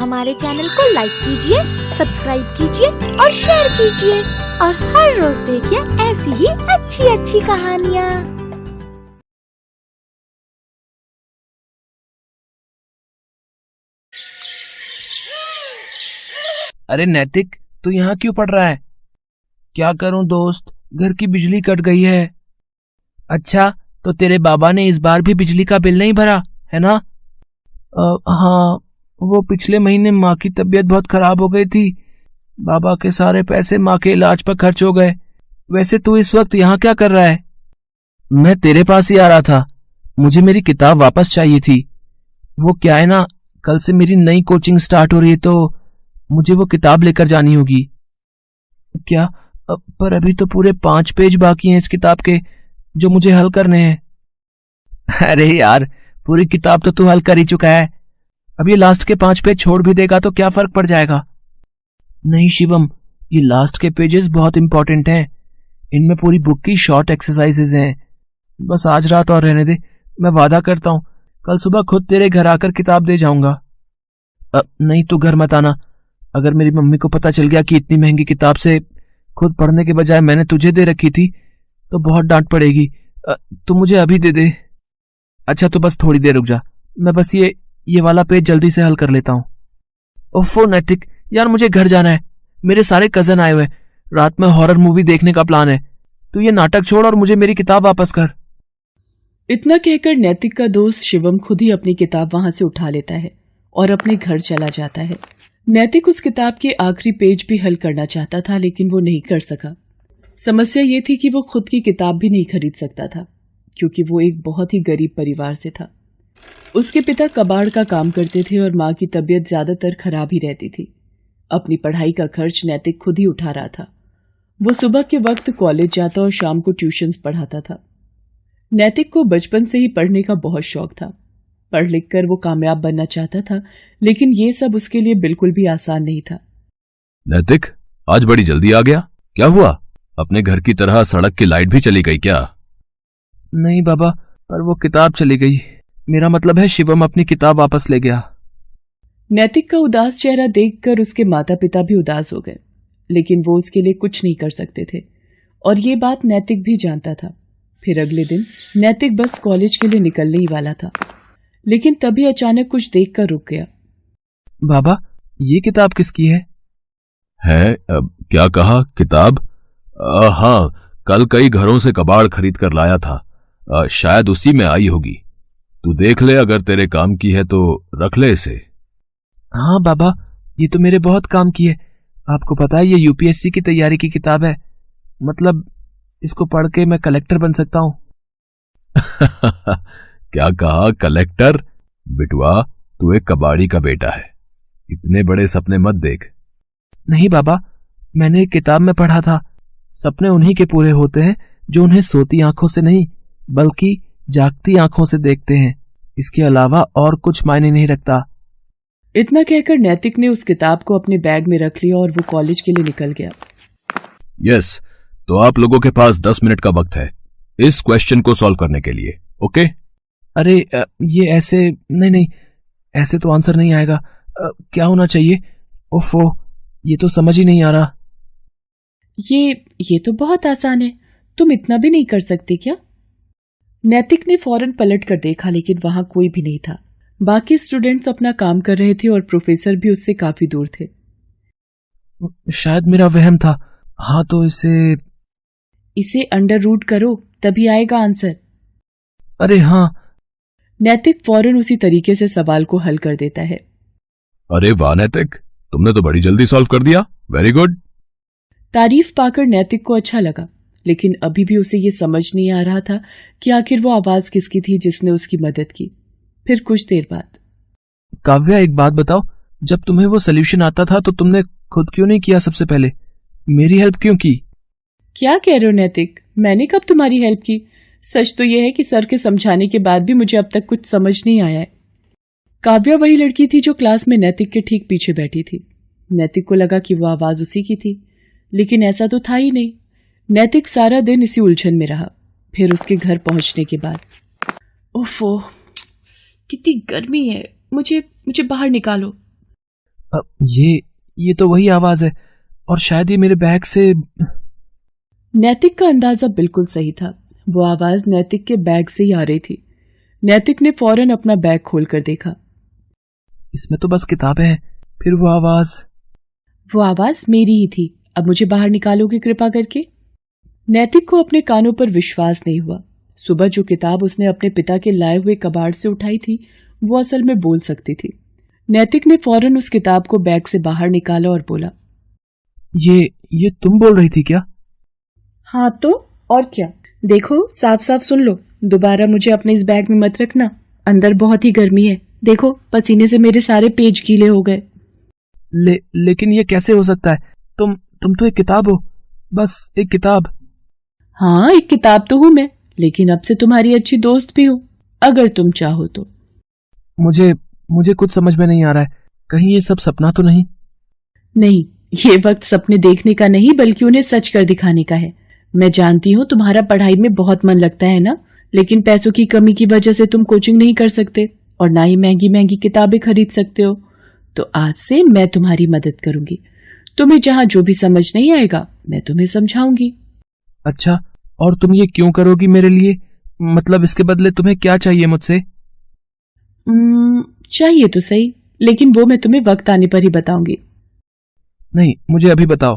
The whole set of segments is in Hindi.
हमारे चैनल को लाइक कीजिए, सब्सक्राइब कीजिए और शेयर कीजिए और हर रोज देखिए ऐसी ही अच्छी अच्छी कहानियाँ। अरे नैतिक, तू यहाँ क्यों पढ़ रहा है? क्या करूं दोस्त, घर की बिजली कट गई है। अच्छा, तो तेरे बाबा ने इस बार भी बिजली का बिल नहीं भरा है ना? हाँ, वो पिछले महीने माँ की तबीयत बहुत खराब हो गई थी। बाबा के सारे पैसे माँ के इलाज पर खर्च हो गए। वैसे तू इस वक्त यहाँ क्या कर रहा है? मैं तेरे पास ही आ रहा था। मुझे मेरी किताब वापस चाहिए थी। वो क्या है ना, कल से मेरी नई कोचिंग स्टार्ट हो रही है, तो मुझे वो किताब लेकर जानी होगी। क्या? पर अभी तो पूरे 5 पेज बाकी हैं इस किताब के, जो मुझे हल करने हैं। अरे यार, पूरी किताब तो तू हल कर ही चुका है। अब ये लास्ट के 5 पेज छोड़ भी देगा तो क्या फर्क पड़ जाएगा? नहीं शिवम, ये लास्ट के पेजेस बहुत इंपॉर्टेंट हैं। इनमें पूरी बुक की शॉर्ट एक्सरसाइजेज हैं। बस आज रात और रहने दे। मैं वादा करता हूँ कल सुबह खुद तेरे घर आकर किताब दे जाऊंगा। नहीं, तू घर मत आना। अगर मेरी मम्मी को पता चल गया कि इतनी महंगी किताब से खुद पढ़ने के बजाय मैंने तुझे दे रखी थी तो बहुत डांट पड़ेगी। तू मुझे अभी दे दे। अच्छा, तो बस थोड़ी देर रुक जा। मैं बस ये वाला पेज जल्दी से हल कर लेता हूँ। ओफो नैतिक, यार मुझे घर जाना है। मेरे सारे कजन आए हुए। रात में हॉरर मूवी देखने का प्लान है। तू ये नाटक छोड़ और मुझे मेरी किताब वापस कर। इतना कहकर नैतिक का दोस्त शिवम खुद ही अपनी किताब वहां से उठा लेता है और अपने घर चला जाता है। नैतिक उस किताब के आखिरी पेज भी हल करना चाहता था, लेकिन वो नहीं कर सका। समस्या ये थी कि वो खुद की किताब भी नहीं खरीद सकता था, क्योंकि वो एक बहुत ही गरीब परिवार से था। उसके पिता कबाड़ का काम करते थे और माँ की तबीयत ज्यादातर खराब ही रहती थी। अपनी पढ़ाई का खर्च नैतिक खुद ही उठा रहा था। वो सुबह के वक्त कॉलेज जाता और शाम को ट्यूशन्स पढ़ाता था। नैतिक को बचपन से ही पढ़ने का बहुत शौक था। पढ़ लिखकर वो कामयाब बनना चाहता था, लेकिन ये सब उसके लिए बिल्कुल भी आसान नहीं था। नैतिक, आज बड़ी जल्दी आ गया। क्या हुआ? अपने घर की तरह सड़क की लाइट भी चली गई क्या? नहीं बाबा, पर वो किताब चली गई। मेरा मतलब है शिवम अपनी किताब वापस ले गया। नैतिक का उदास चेहरा देखकर उसके माता पिता भी उदास हो गए, लेकिन वो उसके लिए कुछ नहीं कर सकते थे और ये बात नैतिक भी जानता था। फिर अगले दिन नैतिक बस कॉलेज के लिए निकलने ही वाला था, लेकिन तभी अचानक कुछ देखकर रुक गया। बाबा, ये किताब किसकी है? क्या कहा? किताब? हाँ, कल कई घरों से कबाड़ खरीद कर लाया था। शायद उसी में आई होगी। तू देख ले, अगर तेरे काम की है तो रख ले इसे। हाँ बाबा, ये तो मेरे बहुत काम की है। आपको पता है ये यूपीएससी की तैयारी की किताब है। मतलब इसको पढ़ के मैं कलेक्टर बन सकता हूँ। क्या कहा? कलेक्टर? बिटुआ, तू एक कबाड़ी का बेटा है। इतने बड़े सपने मत देख। नहीं बाबा, मैंने एक किताब में पढ़ा था, सपने उन्हीं के पूरे होते हैं जो उन्हें सोती आंखों से नहीं बल्कि जागती आंखों से देखते हैं। इसके अलावा और कुछ मायने नहीं रखता। इतना कहकर नैतिक ने उस किताब को अपने बैग में रख लिया और वो कॉलेज के लिए निकल गया। यस, तो आप लोगों के पास 10 मिनट का वक्त है इस क्वेश्चन को सॉल्व करने के लिए। ओके? अरे ये ऐसे नहीं, ऐसे तो आंसर नहीं आएगा। क्या होना चाहिए? ओफो, ये तो समझ ही नहीं आ रहा। ये तो बहुत आसान है। तुम इतना भी नहीं कर सकते क्या? नैतिक ने फौरन पलट कर देखा, लेकिन वहां कोई भी नहीं था। बाकी स्टूडेंट्स अपना काम कर रहे थे और प्रोफेसर भी उससे काफी दूर थे। शायद मेरा वहम था। हाँ, तो इसे अंडर रूट करो, तभी आएगा आंसर। अरे हाँ। नैतिक फौरन उसी तरीके से सवाल को हल कर देता है। अरे वाह नैतिक, तुमने तो बड़ी जल्दी सॉल्व कर दिया। Very good. तारीफ पाकर नैतिक को अच्छा लगा, लेकिन अभी भी उसे ये समझ नहीं आ रहा था कि आखिर वो आवाज किसकी थी जिसने उसकी मदद की। फिर कुछ देर बाद, काव्या, एक बात बताओ, जब तुम्हें वो सोल्यूशन आता था तो तुमने खुद क्यों नहीं किया सबसे पहले? मेरी हेल्प क्यों की? क्या कह रहे हो नैतिक? मैंने कब तुम्हारी हेल्प की? सच तो यह है कि सर के समझाने के बाद भी मुझे अब तक कुछ समझ नहीं आया है। काव्या वही लड़की थी जो क्लास में नैतिक के ठीक पीछे बैठी थी। नैतिक को लगा कि वो आवाज उसी की थी, लेकिन ऐसा तो था ही नहीं। नैतिक सारा दिन इसी उलझन में रहा। फिर उसके घर पहुंचने के बाद, ओफो, कितनी गर्मी है, मुझे बाहर निकालो। ये तो वही आवाज है, और शायद ये मेरे बैग से। नैतिक का अंदाजा बिल्कुल सही था। वो आवाज नैतिक के बैग से ही आ रही थी। नैतिक ने फौरन अपना बैग खोलकर देखा। इसमें तो बस किताबें हैं, फिर वो आवाज मेरी ही थी। अब मुझे बाहर निकालोगे कृपा करके? नैतिक को अपने कानों पर विश्वास नहीं हुआ। सुबह जो किताब उसने अपने पिता के लाए हुए कबाड़ से उठाई थी, वो असल में बोल सकती थी। नैतिक ने फौरन उस किताब को बैग से बाहर निकाला और बोला, ये तुम बोल रही थी क्या? हाँ तो और क्या। देखो, साफ साफ सुन लो, दोबारा मुझे अपने इस बैग में मत रखना। अंदर बहुत ही गर्मी है। देखो, पसीने से मेरे सारे पेज गीले हो गए। लेकिन ये कैसे हो सकता है? तुम तो एक किताब हो, बस एक किताब। हाँ, एक किताब तो हूं मैं, लेकिन अब से तुम्हारी अच्छी दोस्त भी हूं, अगर तुम चाहो तो। मुझे कुछ समझ में नहीं आ रहा है। कहीं ये सब सपना तो नहीं? नहीं, ये वक्त सपने देखने का नहीं, बल्कि उन्हें सच कर दिखाने का है। मैं जानती हूँ तुम्हारा पढ़ाई में बहुत मन लगता है ना, लेकिन पैसों की कमी की वजह से तुम कोचिंग नहीं कर सकते और ना ही महंगी महंगी किताबें खरीद सकते हो। तो आज से मैं तुम्हारी मदद करूंगी। तुम्हें जहां जो भी समझ नहीं आएगा, मैं तुम्हें समझाऊंगी। अच्छा, और तुम ये क्यों करोगी मेरे लिए? मतलब इसके बदले तुम्हें क्या चाहिए मुझसे? चाहिए तो सही, लेकिन वो मैं तुम्हें वक्त आने पर ही बताऊंगी। नहीं, मुझे अभी बताओ।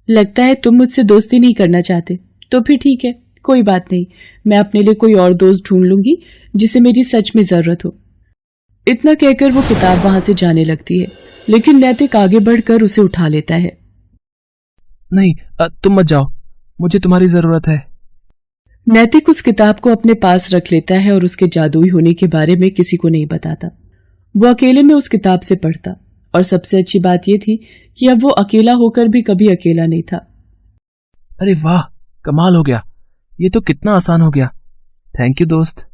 लगता है तुम मुझसे दोस्ती नहीं करना चाहते, तो फिर ठीक है, कोई बात नहीं। मैं अपने लिए कोई और दोस्त ढूंढ लूंगी जिसे मेरी सच में जरूरत हो। इतना कहकर वो किताब वहां से जाने लगती है, लेकिन नैतिक आगे बढ़कर उसे उठा लेता है। नहीं, तुम मत जाओ, मुझे तुम्हारी जरूरत है। नैतिक उस किताब को अपने पास रख लेता है और उसके जादुई होने के बारे में किसी को नहीं बताता। वो अकेले में उस किताब से पढ़ता, और सबसे अच्छी बात यह थी कि अब वो अकेला होकर भी कभी अकेला नहीं था। अरे वाह, कमाल हो गया, ये तो कितना आसान हो गया। थैंक यू दोस्त।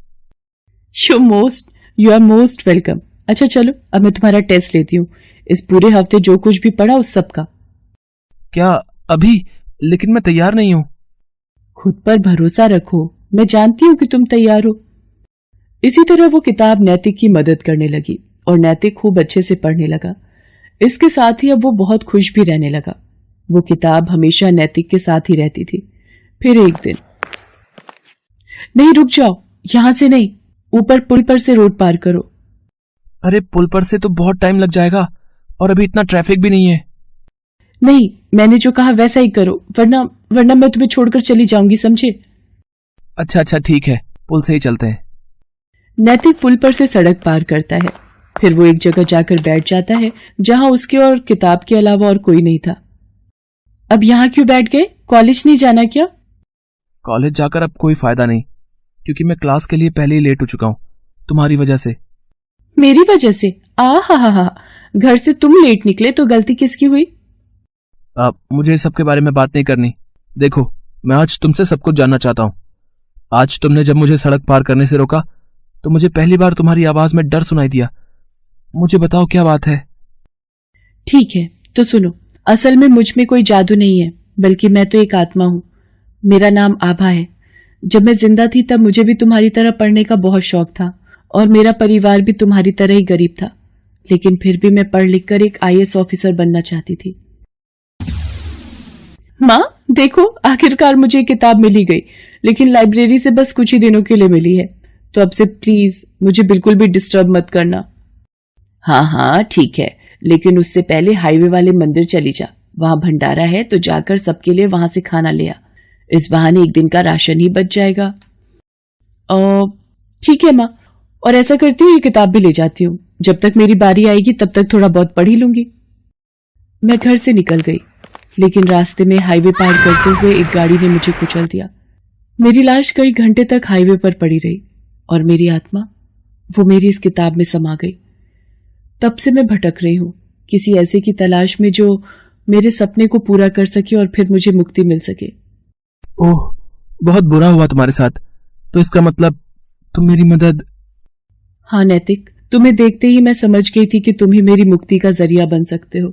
You are most welcome. अच्छा चलो, अब मैं तुम्हारा टेस्ट लेती हूँ, इस पूरे हफ्ते जो कुछ भी पढ़ा उस सब का। क्या अभी? लेकिन मैं तैयार नहीं हूं। खुद पर भरोसा रखो, मैं जानती हूं कि तुम तैयार हो। इसी तरह वो किताब नैतिक की मदद करने लगी और नैतिक खूब अच्छे से पढ़ने लगा। इसके साथ ही अब वो बहुत खुश भी रहने लगा। वो किताब हमेशा नैतिक के साथ ही रहती थी। फिर एक दिन, नहीं रुक जाओ, यहां से नहीं, ऊपर पुल पर से रोड पार करो। अरे पुल पर से तो बहुत टाइम लग जाएगा, और अभी इतना ट्रैफिक भी नहीं है। नहीं, मैंने जो कहा वैसा ही करो, वरना मैं तुम्हें छोड़कर चली जाऊंगी, समझे? अच्छा ठीक है, पुल से ही चलते हैं। नैतिक पुल पर से सड़क पार करता है। फिर वो एक जगह जाकर बैठ जाता है जहां उसके और किताब के अलावा और कोई नहीं था। अब यहां क्यों बैठ गए? कॉलेज नहीं जाना क्या? कॉलेज जाकर अब कोई फायदा नहीं, क्योंकि मैं क्लास के लिए पहले ही लेट हो चुका हूं, तुम्हारी वजह से। मेरी वजह से? हा, घर से तुम लेट निकले तो गलती किसकी हुई? मुझे इस सब के बारे में बात नहीं करनी। देखो, मैं आज तुमसे सब कुछ जानना चाहता हूं। आज तुमने जब मुझे सड़क पार करने से रोका, तो मुझे पहली बार तुम्हारी आवाज में डर सुनाई दिया। मुझे बताओ क्या बात है। ठीक है, तो सुनो। असल में मुझ में कोई जादू नहीं है, बल्कि मैं तो एक आत्मा हूं। मेरा नाम आभा है। जब मैं जिंदा थी तब मुझे भी तुम्हारी तरह पढ़ने का बहुत शौक था, और मेरा परिवार भी तुम्हारी तरह ही गरीब था। लेकिन फिर भी मैं पढ़ लिख कर एक IAS ऑफिसर बनना चाहती थी। माँ देखो, आखिरकार मुझे किताब मिली गई, लेकिन लाइब्रेरी से बस कुछ ही दिनों के लिए मिली है। तो अब से प्लीज मुझे बिल्कुल भी डिस्टर्ब मत करना। हाँ ठीक है, लेकिन उससे पहले हाईवे वाले मंदिर चली जा। वहां भंडारा है, तो जाकर सबके लिए वहां से खाना ले आ। इस बहाने एक दिन का राशन ही बच जाएगा। ठीक है माँ, और ऐसा करती हूँ, ये किताब भी ले जाती हूँ। जब तक मेरी बारी आएगी तब तक थोड़ा बहुत पढ़ ही लूंगी। मैं घर से निकल गई, लेकिन रास्ते में हाईवे पार करते हुए एक गाड़ी ने मुझे कुचल दिया। मेरी लाश कई घंटे तक हाईवे पर पड़ी रही, और मेरी आत्मा वो मेरी इस किताब में समा गई। तब से मैं भटक रही हूं, किसी ऐसे की तलाश में जो मेरे सपने को पूरा कर सके और फिर मुझे मुक्ति मिल सके। ओह, बहुत बुरा हुआ तुम्हारे साथ। तो इसका मतलब तुम मेरी मदद। हाँ नैतिक, तुम्हें देखते ही मैं समझ गई थी कि तुम ही मेरी मुक्ति का जरिया बन सकते हो।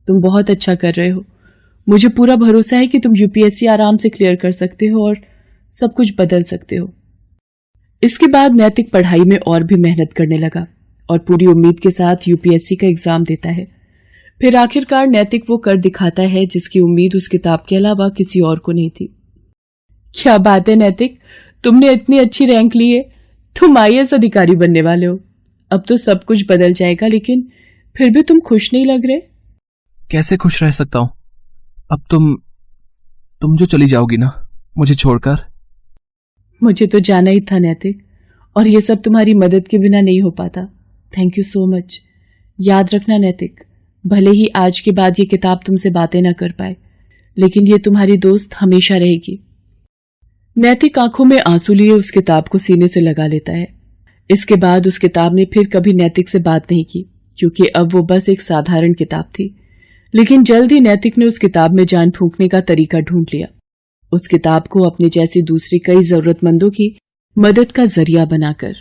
तुम बहुत अच्छा कर रहे हो। मुझे पूरा भरोसा है कि तुम UPSC आराम से क्लियर कर सकते हो और सब कुछ बदल सकते हो। इसके बाद नैतिक पढ़ाई में और भी मेहनत करने लगा। और पूरी उम्मीद के साथ यूपीएससी का एग्जाम देता है। फिर आखिरकार नैतिक वो कर दिखाता है जिसकी उम्मीद उस किताब के अलावा किसी और को नहीं थी। क्या बात है नैतिक, तुमने इतनी अच्छी रैंक ली है, तुम IAS अधिकारी बनने वाले हो। अब तो सब कुछ बदल जाएगा, लेकिन फिर भी तुम खुश नहीं लग रहे। कैसे खुश रह सकता हूं? अब तुम जो चली जाओगी ना मुझे छोड़कर। मुझे तो जाना ही था नैतिक, और ये सब तुम्हारी मदद के बिना नहीं हो पाता। Thank you so much. याद रखना नैतिक, भले ही आज के बाद ये किताब तुमसे बातें ना कर पाए, लेकिन ये तुम्हारी दोस्त हमेशा रहेगी। नैतिक आंखों में आंसू लिए उस किताब को सीने से लगा लेता है। इसके बाद उस किताब ने फिर कभी नैतिक से बात नहीं की, क्योंकि अब वो बस एक साधारण किताब थी। लेकिन जल्द ही नैतिक ने उस किताब में जान फूंकने का तरीका ढूंढ लिया। उस किताब को अपने जैसी दूसरी कई जरूरतमंदों की मदद का जरिया बनाकर।